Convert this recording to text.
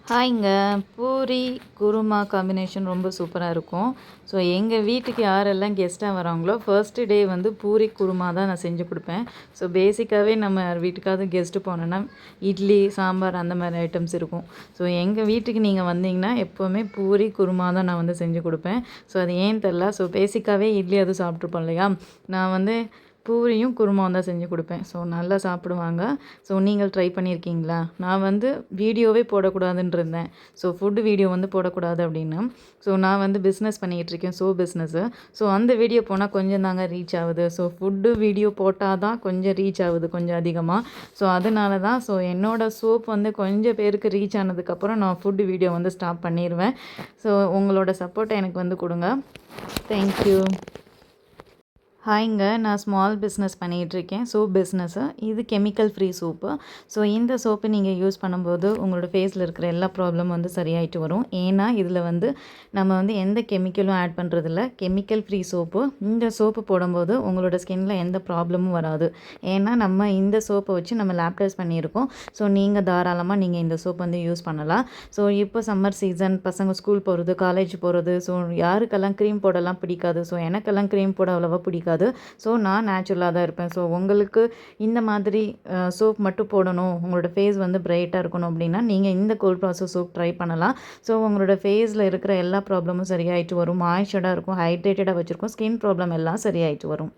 ஹாய்ங்க. Puri, kurma combination ரொம்ப சூப்பரா இருக்கும். ஸோ எங்க வீட்டுக்கு யாரெல்லாம் கெஸ்ட்டா வராங்களோ, ஃபர்ஸ்ட்டு டே வந்து பூரி, குருமா தான் நான் செஞ்சு குடுப்பேன். ஸோ பேசிக்காவே நம்ம வீட்டுக்காவது கெஸ்ட்டு போனோன்னா, இட்லி, சாம்பார் அந்த மாரி ஐட்டம்ஸ் இருக்கும். ஸோ எங்க வீட்டுக்கு நீங்க வந்தீங்கன்னா, எப்போவுமே பூரி, குருமா தான் நான் வந்து செஞ்சு குடுப்பேன். ஸோ அது ஏன்னு தெர்ல. ஸோ பேசிக்காவே இட்லி அதுவும் சாப்பிட்ருப்போம் இல்லையா? நான் வந்து பூரியும், குருமாவும் தான் செஞ்சு குடுப்பேன். ஸோ நல்லா சாப்பிடுவாங்க. ஸோ நீங்கள் ட்ரை பண்ணியிருக்கீங்களா? நான் வந்து வீடியோவே போடக்கூடாதுன்னு இருந்தேன். ஸோ ஃபுட் வீடியோ வந்து போடக்கூடாது அப்படின்னு. ஸோ நான் வந்து பிஸ்னஸ் பண்ணிக்கிட்டுருக்கேன். பிஸ்னஸு. ஸோ அந்த வீடியோ போனால் கொஞ்சம் தாங்க ரீச் ஆகுது. ஸோ ஃபுட்டு வீடியோ போட்டால் தான் கொஞ்சம் ரீச் ஆகுது கொஞ்சம் அதிகமாக. ஸோ அதனால தான் என்னோட சோப் வந்து கொஞ்சம் பேருக்கு ரீச் ஆனதுக்கப்புறம் நான் ஃபுட் வீடியோ வந்து ஸ்டாப் பண்ணிருவேன். ஸோ உங்களோட சப்போர்ட்ட எனக்கு வந்து குடுங்க. Thank you. ஹாய்ங்க. நான் ஸ்மால் பிஸ்னஸ் பண்ணிகிட்ருக்கேன். Soap business. இது கெமிக்கல் ஃப்ரீ சோப்பு. ஸோ இந்த சோப்பு நீங்கள் யூஸ் பண்ணும்போது உங்களோட ஃபேஸில் இருக்கிற எல்லா ப்ராப்ளமும் வந்து சரியாயிட்டு வரும். ஏன்னா இதில் வந்து நம்ம வந்து எந்த கெமிக்கலும் ஆட் பண்ணுறதில்ல. Chemical free soap. இந்த சோப்பு போடும்போது உங்களோட ஸ்கின்ல எந்த ப்ராப்ளமும் வராது. ஏன்னா நம்ம இந்த சோப்பை வச்சு நம்ம லேப் டெஸ்ட் பண்ணியிருக்கோம். ஸோ நீங்கள் தாராளமாக நீங்கள் இந்த சோப் வந்து யூஸ் பண்ணலாம். ஸோ இப்போ சம்மர் சீசன், பசங்க ஸ்கூல் போகிறது, காலேஜ் போகிறது, ஸோ யாருக்கெல்லாம் க்ரீம் போடலாம் பிடிக்காது. ஸோ எனக்கெல்லாம் க்ரீம் போட அவ்வளோவா பிடிக்காது. ஸோ நான் நேச்சுரலாக தான் இருப்பேன். ஸோ உங்களுக்கு இந்த மாதிரி சோப் மட்டும் போடணும், உங்களோட ஃபேஸ் வந்து பிரைட்டாக இருக்கணும் அப்படின்னா நீங்கள் இந்த கோல்ட் ப்ராசஸ் சோப் ட்ரை பண்ணலாம். ஸோ உங்களோட ஃபேஸில் இருக்கிற எல்லா ப்ராப்ளமும் சரியாயிட்டு வரும். மாய்ஸ்சராக இருக்கும், ஹைட்ரேட்டடாக வச்சுருக்கும், ஸ்கின் ப்ராப்ளம் எல்லாம் சரியாயிட்டு வரும்.